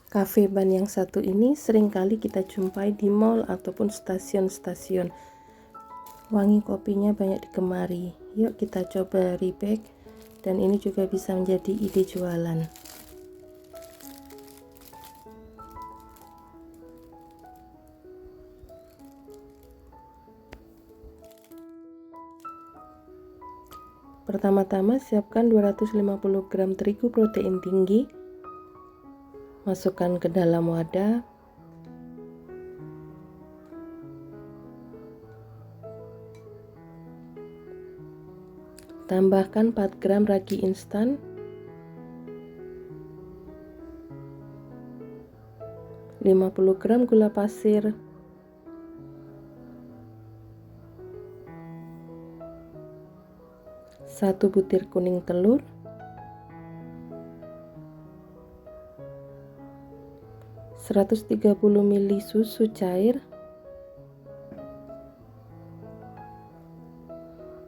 Cafe ban yang satu ini seringkali kita jumpai di mall ataupun stasiun-stasiun. Wangi kopinya banyak digemari. Yuk kita coba rebag, dan ini juga bisa menjadi ide jualan. Pertama-tama siapkan 250 gram terigu protein tinggi. Masukkan ke dalam wadah. Tambahkan 4 gram ragi instan, 50 gram gula pasir, 1 butir kuning telur, 130 ml susu cair.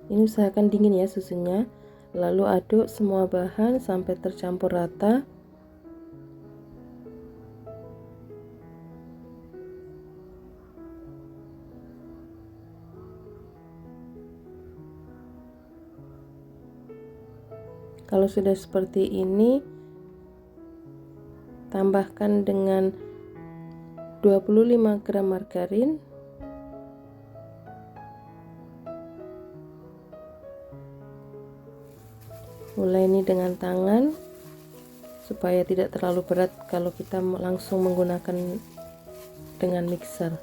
Ini usahakan dingin ya susunya. Lalu aduk semua bahan sampai tercampur rata. Kalau sudah seperti ini, tambahkan dengan 25 gram margarin, mulai ini dengan tangan supaya tidak terlalu berat kalau kita langsung menggunakan dengan mixer.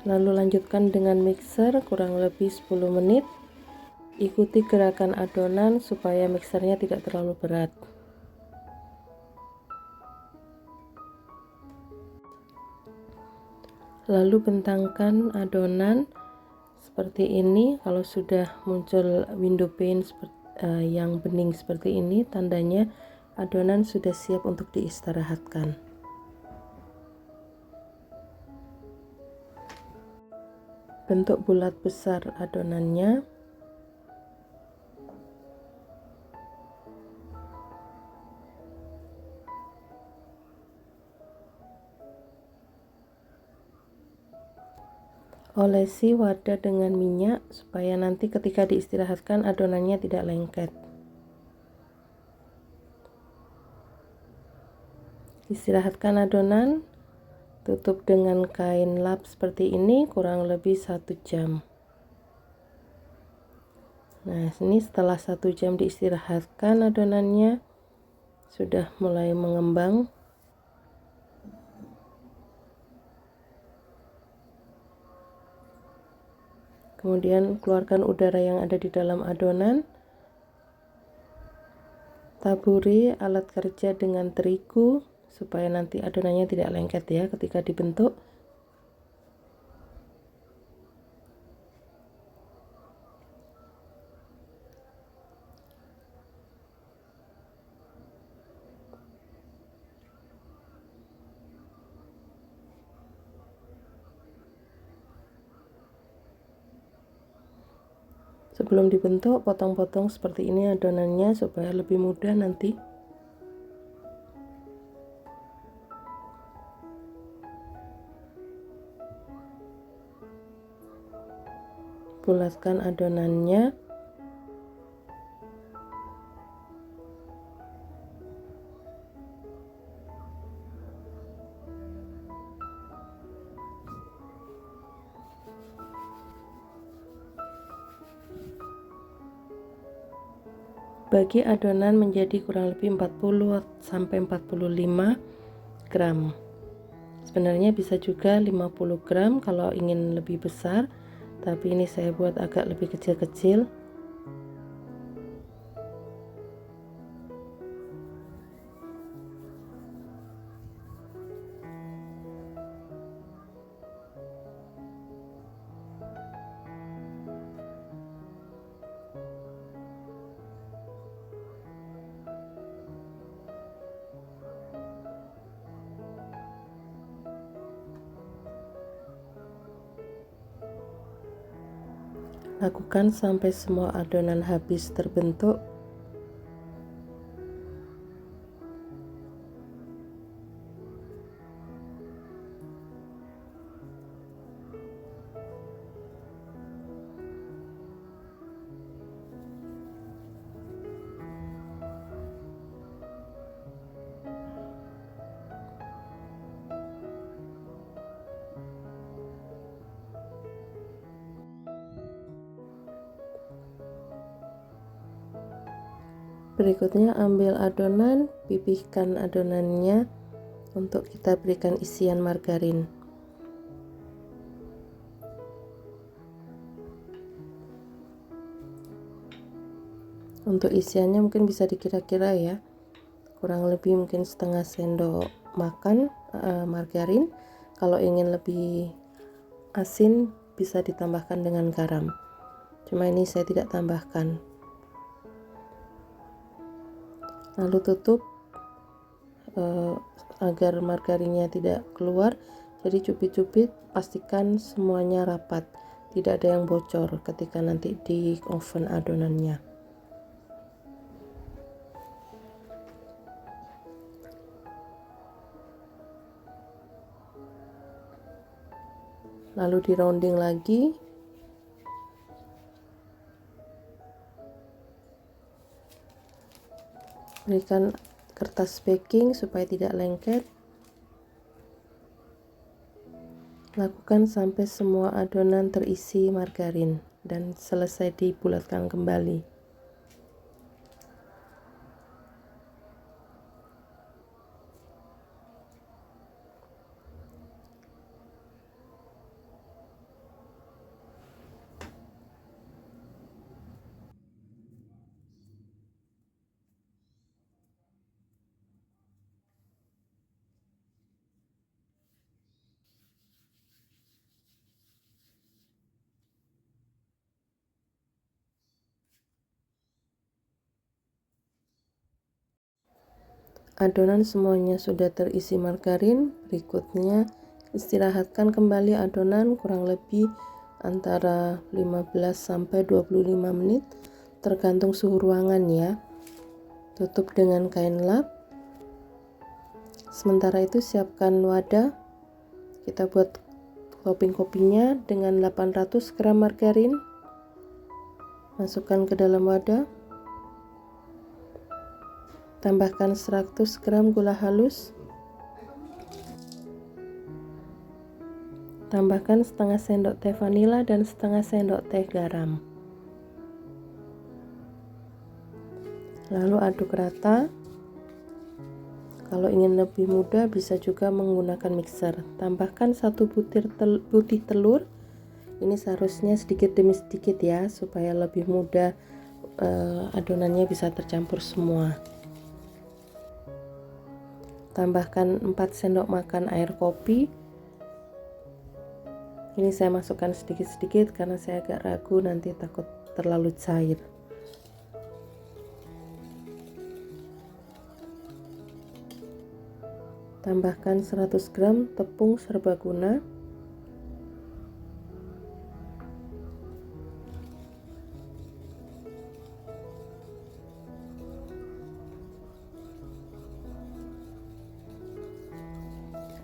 Lalu lanjutkan dengan mixer kurang lebih 10 menit. Ikuti gerakan adonan supaya mixernya tidak terlalu berat. Lalu bentangkan adonan seperti ini. Kalau sudah muncul window pane yang bening seperti ini, tandanya adonan sudah siap untuk diistirahatkan. Bentuk bulat besar adonannya. Olesi wadah dengan minyak supaya nanti ketika diistirahatkan adonannya tidak lengket. Istirahatkan adonan, tutup dengan kain lap seperti ini kurang lebih 1 jam. Nah, ini setelah 1 jam diistirahatkan adonannya sudah mulai mengembang. Kemudian keluarkan udara yang ada di dalam adonan. Taburi alat kerja dengan terigu supaya nanti adonannya tidak lengket ya ketika dibentuk. Sebelum dibentuk, potong-potong seperti ini adonannya supaya lebih mudah nanti. Bulatkan adonannya. Bagi adonan menjadi kurang lebih 40 sampai 45 gram. Sebenarnya bisa juga 50 gram kalau ingin lebih besar, tapi ini saya buat agak lebih kecil-kecil. Lakukan sampai semua adonan habis terbentuk. Berikutnya ambil adonan, pipihkan adonannya untuk kita berikan isian margarin. Untuk isiannya mungkin bisa dikira-kira ya, kurang lebih mungkin setengah sendok makan margarin. Kalau ingin lebih asin bisa ditambahkan dengan garam, cuma ini saya tidak tambahkan. Lalu tutup agar margarinnya tidak keluar, jadi cubit-cubit, pastikan semuanya rapat, tidak ada yang bocor ketika nanti di oven adonannya. Lalu di rounding lagi. Berikan kertas baking supaya tidak lengket. Lakukan sampai semua adonan terisi margarin dan selesai dibulatkan kembali. Adonan semuanya sudah terisi margarin. Berikutnya istirahatkan kembali adonan kurang lebih antara 15 sampai 25 menit tergantung suhu ruangan ya. Tutup dengan kain lap. Sementara itu siapkan wadah. Kita buat topping kopinya dengan 800 gram margarin. Masukkan ke dalam wadah. Tambahkan 100 gram gula halus. Tambahkan setengah sendok teh vanila dan setengah sendok teh garam. Lalu aduk rata. Kalau ingin lebih mudah bisa juga menggunakan mixer. Tambahkan 1 butir putih telur. Ini seharusnya sedikit demi sedikit ya, supaya lebih mudah adonannya bisa tercampur semua. Tambahkan 4 sendok makan air kopi. Ini saya masukkan sedikit-sedikit karena saya agak ragu nanti takut terlalu cair. Tambahkan 100 gram tepung serbaguna.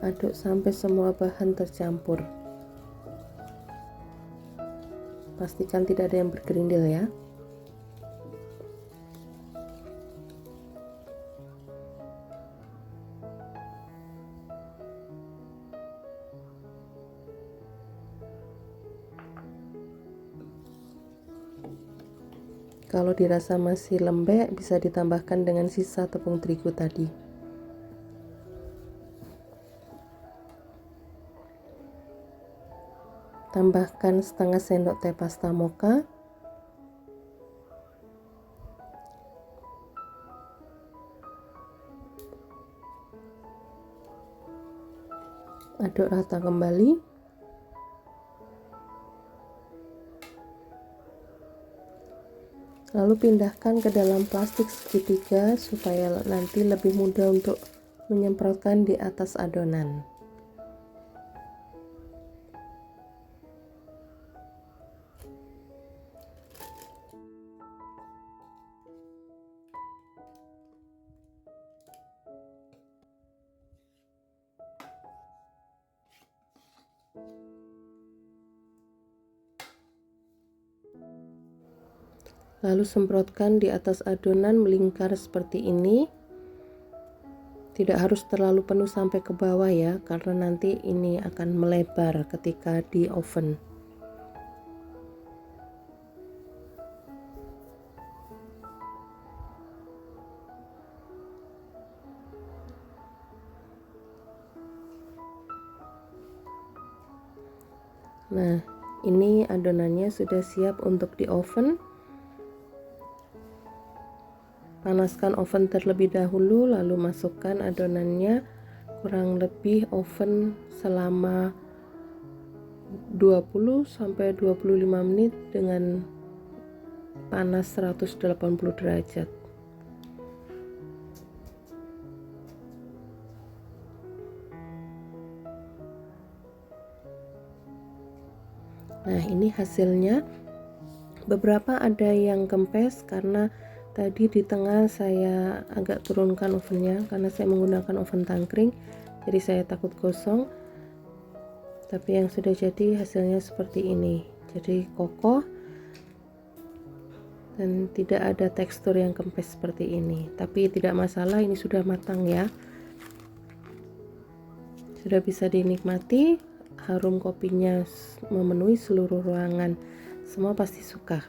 Aduk sampai semua bahan tercampur. Pastikan tidak ada yang bergerindil ya. Kalau dirasa masih lembek, bisa ditambahkan dengan sisa tepung terigu tadi. Tambahkan setengah sendok teh pasta mocha. Aduk rata kembali. Lalu pindahkan ke dalam plastik segitiga supaya nanti lebih mudah untuk menyemprotkan di atas adonan. Lalu semprotkan di atas adonan melingkar seperti ini. Tidak harus terlalu penuh sampai ke bawah ya, karena nanti ini akan melebar ketika di oven. Nah, ini adonannya sudah siap untuk di oven. Panaskan oven terlebih dahulu, lalu masukkan adonannya. Kurang lebih oven selama 20-25 menit dengan panas 180 derajat. Nah, ini hasilnya. Beberapa ada yang kempes karena tadi di tengah saya agak turunkan ovennya karena saya menggunakan oven tangkring, jadi saya takut gosong. Tapi yang sudah jadi hasilnya seperti ini. Jadi kokoh dan tidak ada tekstur yang kempes seperti ini. Tapi tidak masalah, ini sudah matang ya. Sudah bisa dinikmati. Harum kopinya memenuhi seluruh ruangan. Semua pasti suka.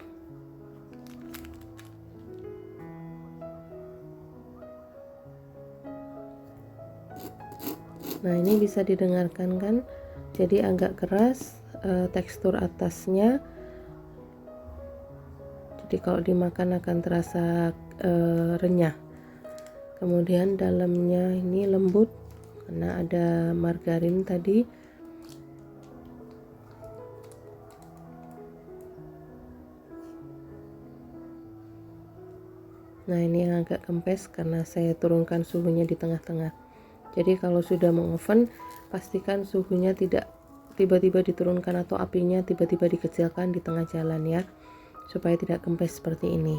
Nah, ini bisa didengarkan kan? Jadi agak keras tekstur atasnya. Jadi kalau dimakan akan terasa renyah. Kemudian dalamnya ini lembut karena ada margarin tadi. Nah, ini yang agak kempes karena saya turunkan suhunya di tengah-tengah. Jadi kalau sudah mengoven, pastikan suhunya tidak tiba-tiba diturunkan atau apinya tiba-tiba dikecilkan di tengah jalan ya, supaya tidak kempes seperti ini.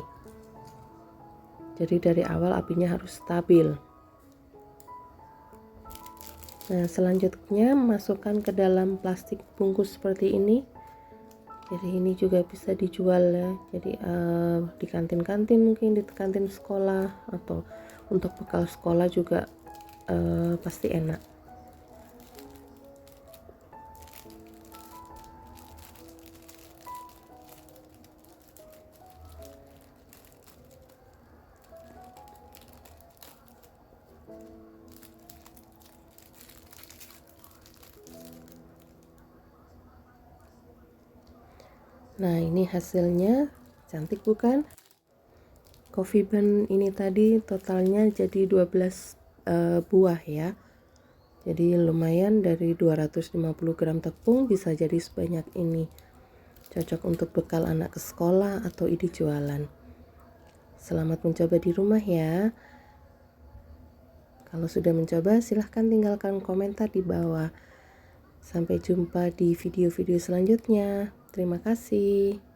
Jadi dari awal apinya harus stabil. Nah, selanjutnya masukkan ke dalam plastik bungkus seperti ini. Jadi ini juga bisa dijual ya. Jadi di kantin-kantin, mungkin di kantin sekolah atau untuk bekal sekolah juga pasti enak. Nah, ini hasilnya cantik bukan? Coffee bean ini tadi totalnya jadi 12 buah ya. Jadi lumayan, dari 250 gram tepung bisa jadi sebanyak ini. Cocok untuk bekal anak ke sekolah atau ide jualan. Selamat mencoba di rumah ya. Kalau sudah mencoba, silahkan tinggalkan komentar di bawah. Sampai jumpa di video-video selanjutnya. Terima kasih.